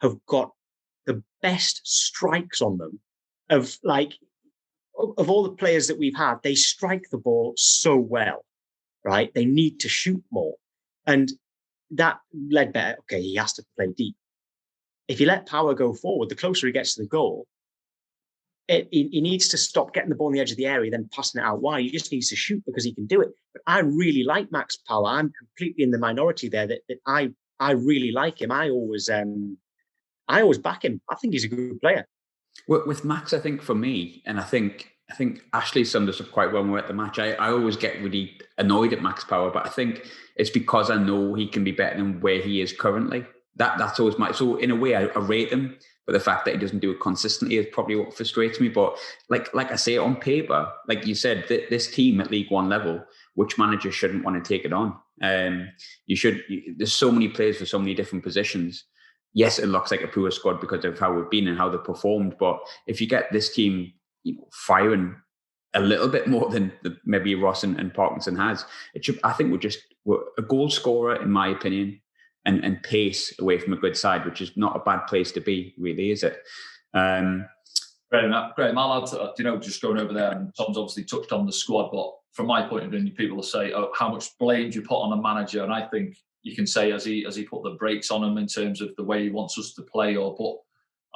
have got the best strikes on them of all the players that we've had. They strike the ball so well, right? They need to shoot more. And that Ledbetter, okay, he has to play deep. If you let Power go forward, the closer he gets to the goal, he needs to stop getting the ball on the edge of the area, then passing it out wide. He just needs to shoot because he can do it. But I really like Max Power. I'm completely in the minority there that I really like him. I always back him. I think he's a good player. With Max, I think for me, and I think Ashley summed us up quite well when we were at the match. I always get really annoyed at Max Power, but I think it's because I know he can be better than where he is currently. That's always so in a way I rate him, but the fact that he doesn't do it consistently is probably what frustrates me. But like I say, on paper, like you said, this team at League One level, which manager shouldn't want to take it on? There's so many players for so many different positions. Yes, it looks like a poor squad because of how we've been and how they've performed. But if you get this team, firing a little bit more than maybe Ross and Parkinson has. I think we're a goal scorer, in my opinion, and pace away from a good side, which is not a bad place to be, really, is it? Graham, I'll add, just going over there, and Tom's obviously touched on the squad, but from my point of view, people will say, "Oh, how much blame do you put on a manager?" And I think you can say, as he put the brakes on him in terms of the way he wants us to play, but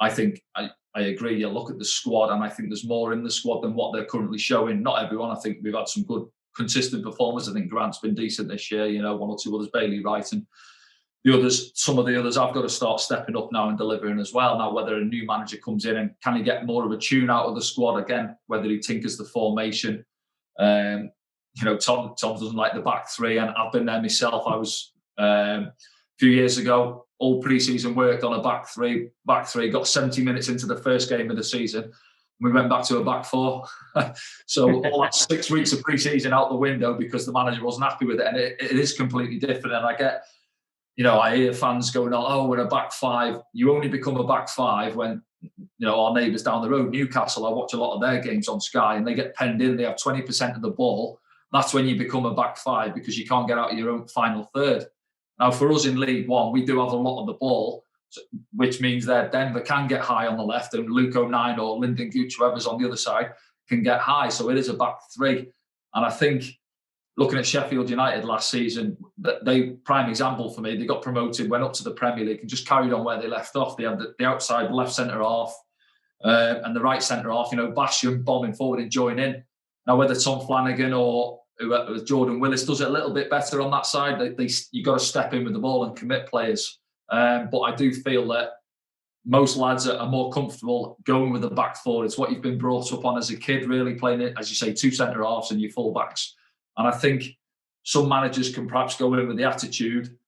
I think I agree. You look at the squad, and I think there's more in the squad than what they're currently showing. Not everyone. I think we've had some good, consistent performers. I think Grant's been decent this year. One or two others, Bailey Wright, and some of the others have got to start stepping up now and delivering as well. Now, whether a new manager comes in and can he get more of a tune out of the squad again, whether he tinkers the formation. Tom doesn't like the back three, and I've been there myself. I was a few years ago, all pre-season worked on a back three, got 70 minutes into the first game of the season. We went back to a back four. So all that 6 weeks of pre-season out the window because the manager wasn't happy with it. And it is completely different. And I get, I hear fans going on, "Oh, we're a back five." You only become a back five when, our neighbours down the road, Newcastle, I watch a lot of their games on Sky, and they get penned in. They have 20% of the ball. That's when you become a back five because you can't get out of your own final third. Now, for us in League One, we do have a lot of the ball, which means that Denver can get high on the left, and Luke O'Nien or Lyndon Gooch, whoever's on the other side, can get high. So it is a back three. And I think, looking at Sheffield United last season, they prime example for me. They got promoted, went up to the Premier League, and just carried on where they left off. They had the outside left centre half and the right centre half. Basham bombing forward and join in. Now, whether Tom Flanagan or Jordan Willis does it a little bit better on that side, you got to step in with the ball and commit players. But I do feel that most lads are more comfortable going with the back four. It's what you've been brought up on as a kid, really, playing it, as you say, two centre halves and your full backs. And I think some managers can perhaps go in with the attitude,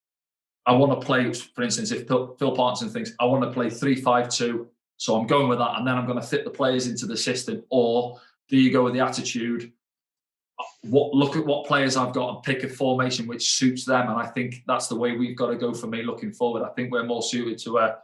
I want to play, for instance, if Phil Parkinson thinks, I want to play 3-5-2, so I'm going with that, and then I'm going to fit the players into the system. Or do you go with the attitude, look at what players I've got and pick a formation which suits them? And I think that's the way we've got to go for me looking forward. I think we're more suited to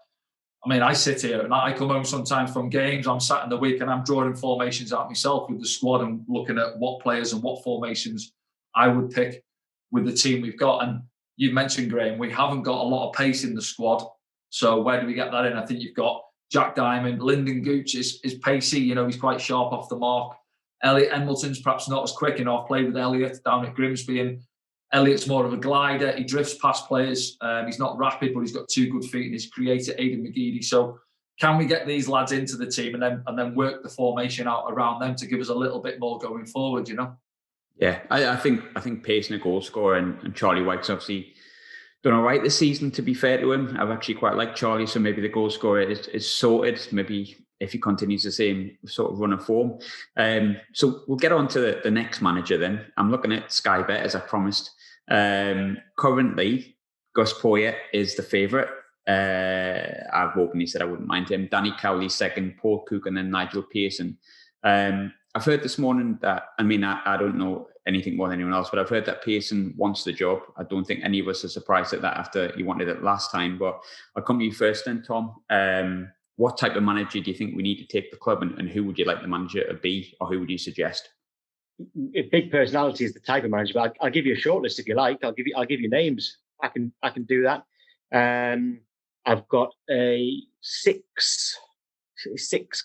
I sit here and I come home sometimes from games, I'm sat in the week and I'm drawing formations out myself with the squad and looking at what players and what formations I would pick with the team we've got. And you've mentioned, Graham, we haven't got a lot of pace in the squad. So where do we get that in? I think you've got Jack Diamond, Lyndon Gooch is pacey, he's quite sharp off the mark. Elliot Embleton's perhaps not as quick, I've played with Elliot down at Grimsby, and Elliot's more of a glider. He drifts past players. He's not rapid, but he's got 2 good feet, and he's creator, Aiden McGeady. So can we get these lads into the team and then work the formation out around them to give us a little bit more going forward, Yeah, I think pace and a goal scorer, and Charlie White's obviously done all right this season, to be fair to him. I've actually quite liked Charlie, so maybe the goal scorer is sorted. Maybe if he continues the same sort of run of form. So we'll get on to the next manager then. I'm looking at Sky Bet, as I promised. Currently, Gus Poyet is the favourite. I've openly said I wouldn't mind him. Danny Cowley second, Paul Cook, and then Nigel Pearson. I've heard this morning that, I don't know anything more than anyone else, but I've heard that Pearson wants the job. I don't think any of us are surprised at that after he wanted it last time. But I'll come to you first then, Tom. What type of manager do you think we need to take the club, and who would you like the manager to be, or who would you suggest? A big personality is the type of manager, but I'll give you a short list if you like. I'll give you names. I can do that. I've got six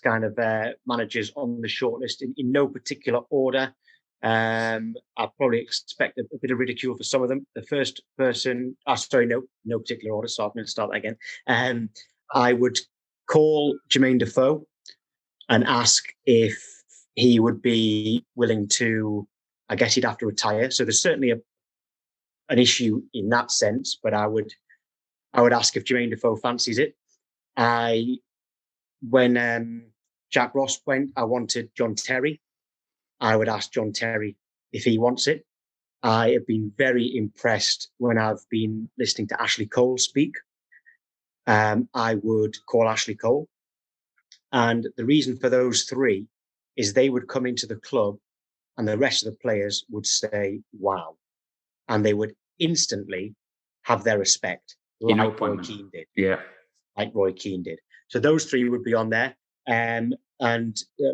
kind of managers on the short list in no particular order. I'll probably expect a bit of ridicule for some of them. The first person, no particular order, so I'm going to start that again. I would call Jermaine Defoe and ask if he would be willing to, I guess he'd have to retire. So there's certainly an issue in that sense, but I would ask if Jermaine Defoe fancies it. When Jack Ross went, I wanted John Terry. I would ask John Terry if he wants it. I have been very impressed when I've been listening to Ashley Cole speak. I would call Ashley Cole. And the reason for those three is they would come into the club and the rest of the players would say, wow. And they would instantly have their respect, like Roy Keane did. Yeah. Like Roy Keane did. So those three would be on there. And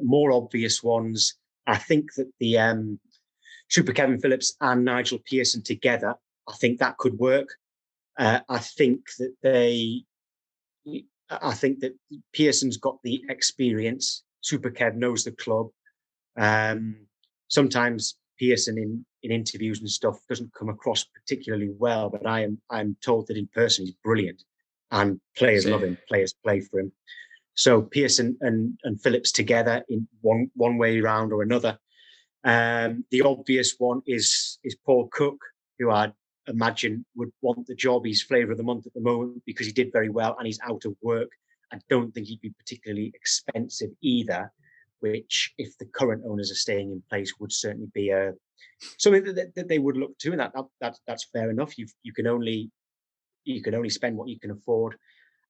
more obvious ones, I think that the Super Kevin Phillips and Nigel Pearson together, I think that could work. I think that Pearson's got the experience. Super Kev knows the club. Sometimes Pearson in interviews and stuff doesn't come across particularly well, but I'm told that in person he's brilliant, and players love him. Players play for him. So Pearson and Phillips together in one way round or another. The obvious one is Paul Cook, who I imagine would want the job. He's flavour of the month at the moment because he did very well and he's out of work. I don't think he'd be particularly expensive either, which, if the current owners are staying in place, would certainly be something that they would look to, and that's fair enough. You can only spend what you can afford.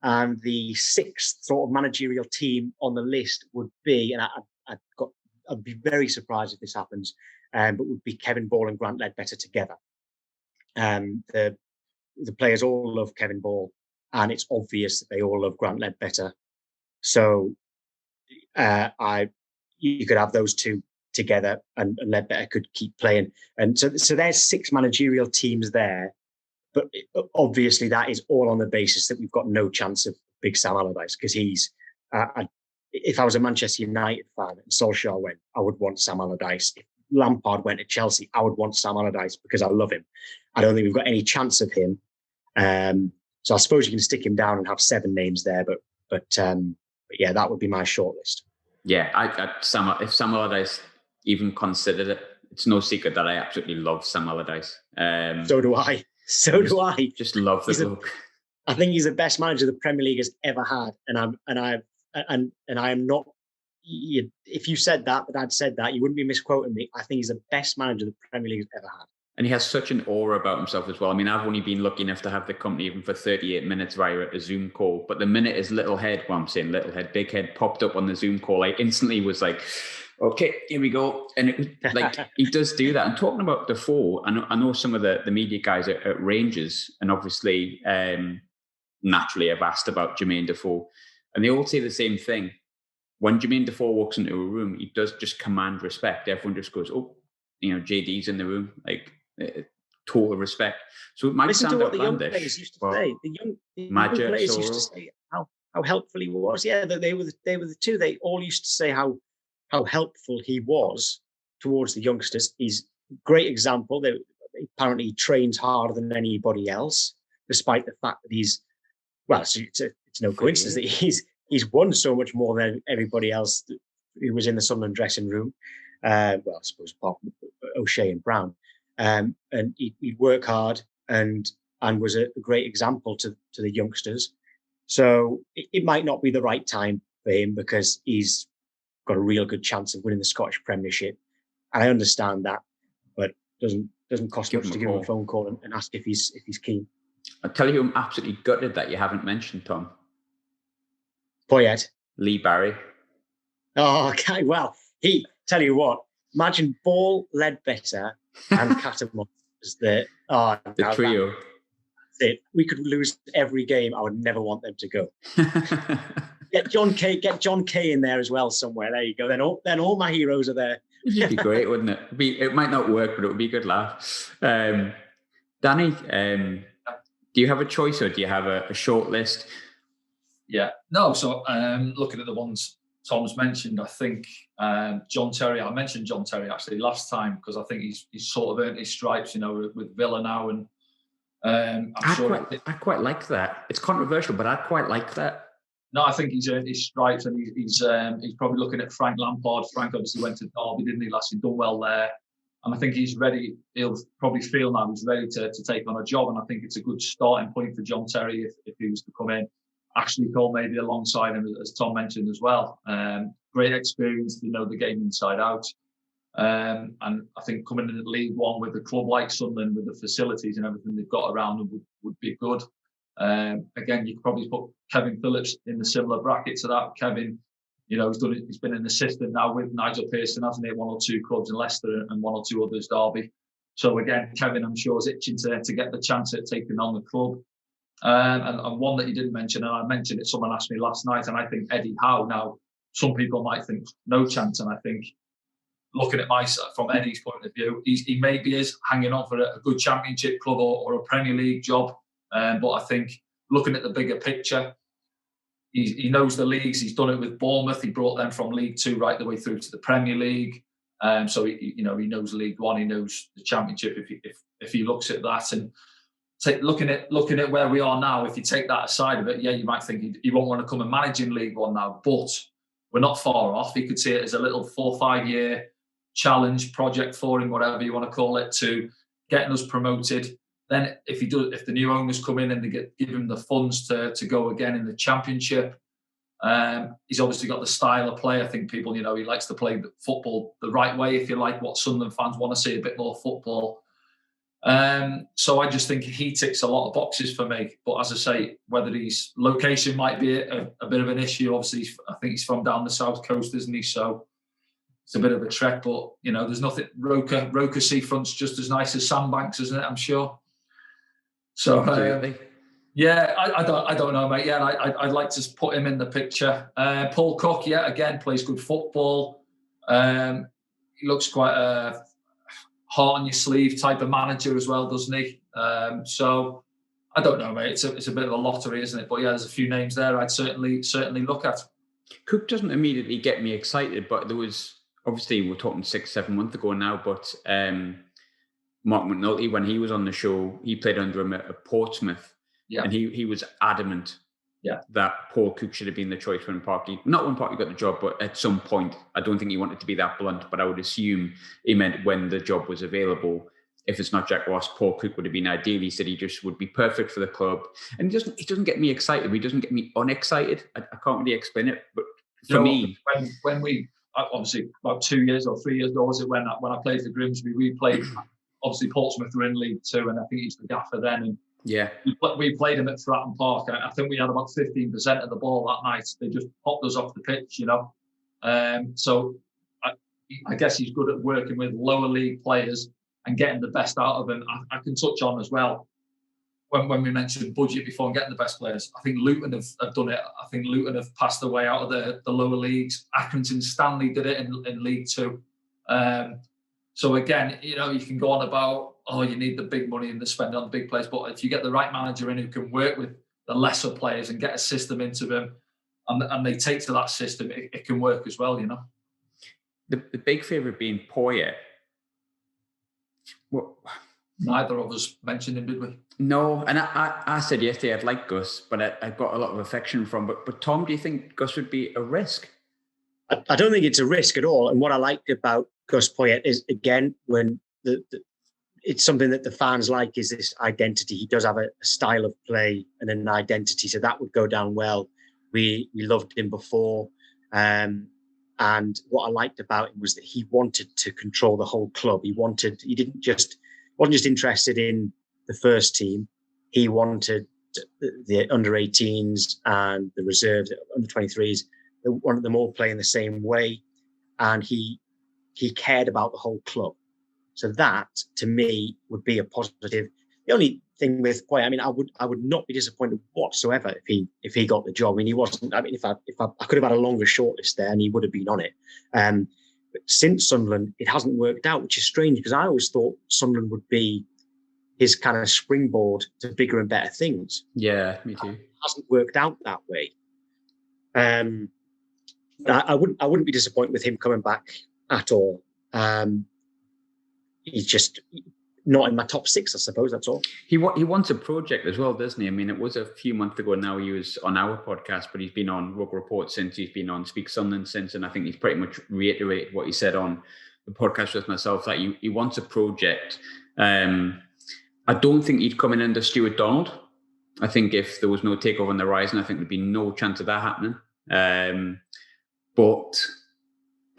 And the sixth sort of managerial team on the list would be, and I'd be very surprised if this happens, but would be Kevin Ball and Grant Ledbetter together. The players all love Kevin Ball, and it's obvious that they all love Grant Ledbetter. So you could have those two together, and Ledbetter could keep playing. And so there's 6 managerial teams there. But obviously, that is all on the basis that we've got no chance of Big Sam Allardyce, because he's. If I was a Manchester United fan and Solskjaer went, I would want Sam Allardyce. If Lampard went to Chelsea, I would want Sam Allardyce because I love him. I don't think we've got any chance of him. So I suppose you can stick him down and have 7 names there. But yeah, that would be my shortlist. Yeah, if Sam Allardyce even considered it, it's no secret that I absolutely love Sam Allardyce. So do I. Just love the look. I think he's the best manager the Premier League has ever had, and I am not. If you said that, but I'd said that, you wouldn't be misquoting me. I think he's the best manager the Premier League has ever had. And he has such an aura about himself as well. I mean, I've only been lucky enough to have the company even for 38 minutes via a Zoom call. But the minute his big head popped up on the Zoom call, I instantly was like, okay, here we go. And it was like, he does do that. And talking about Defoe, I know some of the media guys at Rangers, and obviously naturally have asked about Jermaine Defoe. And they all say the same thing. When Jermaine Defoe walks into a room, he does just command respect. Everyone just goes, oh, JD's in the room. Like, total respect. So it might listen sound to what the young outlandish, players used to say. The young players used to say how helpful he was. Yeah, they were the two. They all used to say how helpful he was towards the youngsters. He's a great example. Apparently he trains harder than anybody else, despite the fact that it's no coincidence that he's won so much more than everybody else who was in the Sunderland dressing room. I suppose apart from O'Shea and Brown. And he'd work hard and was a great example to the youngsters. So it might not be the right time for him because he's got a real good chance of winning the Scottish Premiership. And I understand that, but doesn't cost much to give him a phone call and ask if he's keen. I'll tell you, I'm absolutely gutted that you haven't mentioned Tom. Poyet. Lee Barry. Oh, okay. Well, tell you what, imagine Ball, Ledbetter, and Catamont as the trio. That's it. We could lose every game. I would never want them to go. Get John Kay in there as well somewhere. There you go. Then all my heroes are there. It'd be great, wouldn't it? It might not work, but it would be a good laugh. Danny, do you have a choice or do you have a short list? Yeah. No, so looking at the ones Tom's mentioned, I think John Terry. I mentioned John Terry actually last time because I think he's sort of earned his stripes, with Villa now, and I quite like that. It's controversial, but I quite like that. No, I think he's earned his stripes, and he's probably looking at Frank Lampard. Frank obviously went to Derby, didn't he, last year? Done well there, and I think he's ready. He'll probably feel now he's ready to take on a job, and I think it's a good starting point for John Terry if he was to come in. Ashley Cole maybe alongside him, as Tom mentioned as well. Great experience, they know the game inside out. And I think coming in at League One with a club like Sunderland, with the facilities and everything they've got around them would be good. Again, you could probably put Kevin Phillips in the similar bracket to that. Kevin, he's been an assistant now with Nigel Pearson, hasn't he? 1 or 2 clubs in Leicester and 1 or 2 others, Derby. So again, Kevin, I'm sure, is itching to get the chance at taking on the club. And one that you didn't mention, and I mentioned it, someone asked me last night, and I think Eddie Howe. Now, some people might think no chance, and I think looking at from Eddie's point of view, he maybe is hanging on for a good Championship club or a Premier League job. But I think looking at the bigger picture, he knows the leagues. He's done it with Bournemouth. He brought them from League Two right the way through to the Premier League. So he knows League One. He knows the Championship. If he looks at that and looking at where we are now, if you take that aside of it, yeah, you might think he won't want to come and manage in League One now. But we're not far off. He could see it as a little 4 or 5 year challenge project for him, whatever you want to call it, to getting us promoted. Then if the new owners come in and they give him the funds to go again in the Championship, he's obviously got the style of play. I think he likes to play football the right way, if you like, what Sunderland fans want to see, a bit more football. So I just think he ticks a lot of boxes for me. But as I say, whether his location might be a bit of an issue. Obviously, I think he's from down the south coast, isn't he? So it's a bit of a trek. But there's nothing. Roker seafront's just as nice as Sandbanks, isn't it? I'm sure. So yeah, I don't know, mate. Yeah, I'd like to put him in the picture. Paul Cook, yeah, again plays good football. He looks quite a heart on your sleeve type of manager as well, doesn't he? So I don't know, mate. It's a bit of a lottery, isn't it? But yeah, there's a few names there I'd certainly look at. Cook doesn't immediately get me excited, but there was, obviously we're talking 6-7 months ago now, but Mark McNulty, when he was on the show, he played under him at Portsmouth, and he was adamant that Paul Cook should have been the choice when Parky got the job, but at some point, I don't think he wanted to be that blunt, but I would assume he meant when the job was available. If it's not Jack Ross, Paul Cook would have been ideal. He said he just would be perfect for the club. And he doesn't get me excited. He doesn't get me unexcited. I can't really explain it, but for me... When we, obviously about 2 years or 3 years ago, was it when I played for Grimsby, we played... Obviously, Portsmouth were in League Two, and I think he's the gaffer then. And we played him at Fratton Park. I think we had about 15% of the ball that night. They just popped us off the pitch, So I guess he's good at working with lower league players and getting the best out of them. I can touch on as well, when we mentioned budget before and getting the best players, I think Luton have done it. I think Luton have passed the way out of the lower leagues. Accrington Stanley did it in League Two. So again, you can go on about, you need the big money and the spend on the big players. But if you get the right manager in who can work with the lesser players and get a system into them, and they take to that system, it can work as well, The big favourite being Poyet. Well, neither of us mentioned him, did we? No, and I said yesterday I'd like Gus, but I got a lot of affection from. But Tom, do you think Gus would be a risk? I don't think it's a risk at all. And what I liked about Gus Poyet is, again, when it's something that the fans like, is this identity. He does have a style of play and an identity, so that would go down well. We loved him before, and what I liked about him was that he wanted to control the whole club. He wasn't just interested in the first team. He wanted the under 18s and the reserves, under 23s. They wanted them all playing the same way, and he cared about the whole club. So that, to me, would be a positive. The only thing with Poyet, I would not be disappointed whatsoever if he got the job. He wasn't. If I could have had a longer shortlist there, and he would have been on it. But since Sunderland, it hasn't worked out, which is strange, because I always thought Sunderland would be his kind of springboard to bigger and better things. Yeah, me too. It hasn't worked out that way. I wouldn't be disappointed with him coming back at all. He's just not in my top 6, I suppose. That's all. He wants a project as well, doesn't he? It was a few months ago now. He was on our podcast, but he's been on Rug Report since. He's been on Speak Sunderland since, and I think he's pretty much reiterated what he said on the podcast with myself, that he wants a project. I don't think he'd come in under Stuart Donald. I think if there was no takeover on the horizon, I think there'd be no chance of that happening. But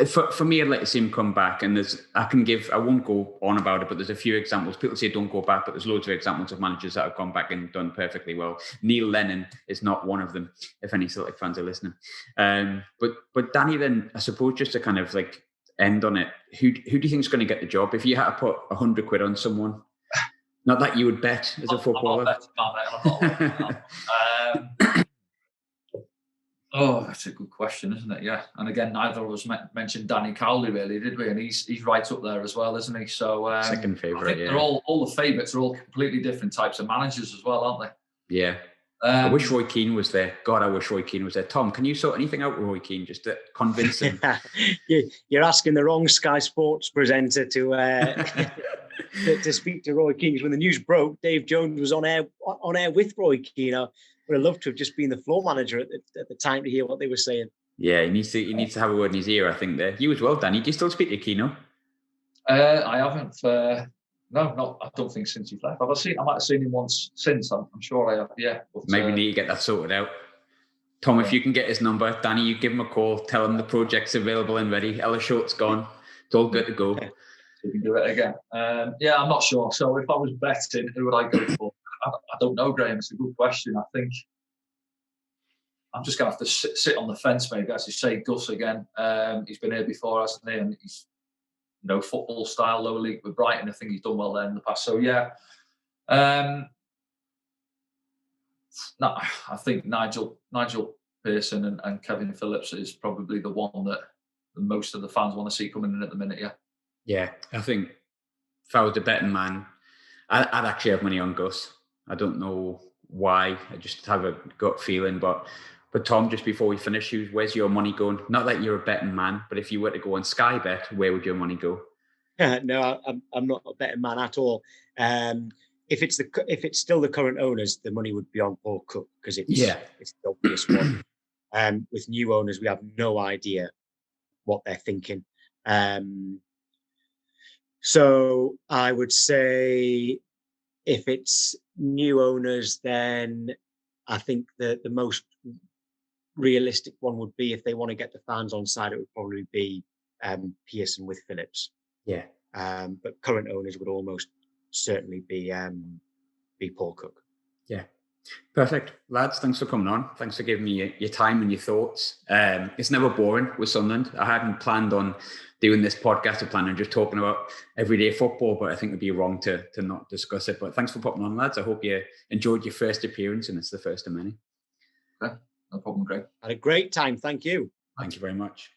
for me, I'd like to see him come back. And I won't go on about it, but there's a few examples. People say don't go back, but there's loads of examples of managers that have gone back and done perfectly well. Neil Lennon is not one of them, if any Celtic fans are listening. But Danny, then, I suppose, just to kind of like end on it, who do you think is going to get the job? If you had to put 100 quid on someone, not that you would bet as a footballer. Oh, that's a good question, isn't it? Yeah. And again, neither of us mentioned Danny Cowley, really, did we? And he's right up there as well, isn't he? So second favourite. I think they're all the favourites are all completely different types of managers as well, aren't they? Yeah. I wish Roy Keane was there. God, I wish Roy Keane was there. Tom, can you sort anything out with Roy Keane just to convince him? You're asking the wrong Sky Sports presenter to to speak to Roy Keane. When the news broke, Dave Jones was on air with Roy Keane. I would have loved to have just been the floor manager at the time to hear what they were saying. Yeah, he needs to have a word in his ear, I think. There, you as well, Danny. Do you still speak to Keane? I haven't. No, I don't think since he's left. I might have seen him once since. I'm sure I have. Yeah. But, maybe we need to get that sorted out. Tom, if you can get his number, Danny, you give him a call. Tell him the project's available and ready. Ella Short's gone. It's all good to go. We can do it again. Yeah, I'm not sure. So if I was betting, who would I go for? I don't know, Graham. It's a good question. I think I'm just going to have to sit on the fence, maybe. As you say, Gus again. He's been here before, hasn't he? And he's, football style, lower league with Brighton. I think he's done well there in the past. So, yeah. No, I think Nigel Pearson and Kevin Phillips is probably the one that most of the fans want to see coming in at the minute, yeah. Yeah, I think if I was a betting man, I'd actually have money on Gus. I don't know why. I just have a gut feeling. But Tom, just before we finish, where's your money going? Not that you're a betting man, but if you were to go on Sky Bet, where would your money go? No, I'm not a betting man at all. If it's still the current owners, the money would be on Paul Cook because it's the obvious one. With new owners, we have no idea what they're thinking. So I would say if it's new owners, then I think the most realistic one would be, if they want to get the fans on side, it would probably be Pearson with Phillips. Yeah. But current owners would almost certainly be Paul Cook. Yeah. Perfect. Lads, thanks for coming on. Thanks for giving me your time and your thoughts. It's never boring with Sunderland. I hadn't planned on doing this podcast. I planned on just talking about everyday football, but I think it'd be wrong to not discuss it. But thanks for popping on, lads. I hope you enjoyed your first appearance, and it's the first of many. Okay. No problem, Greg. Had a great time. Thank you. Thank you very much.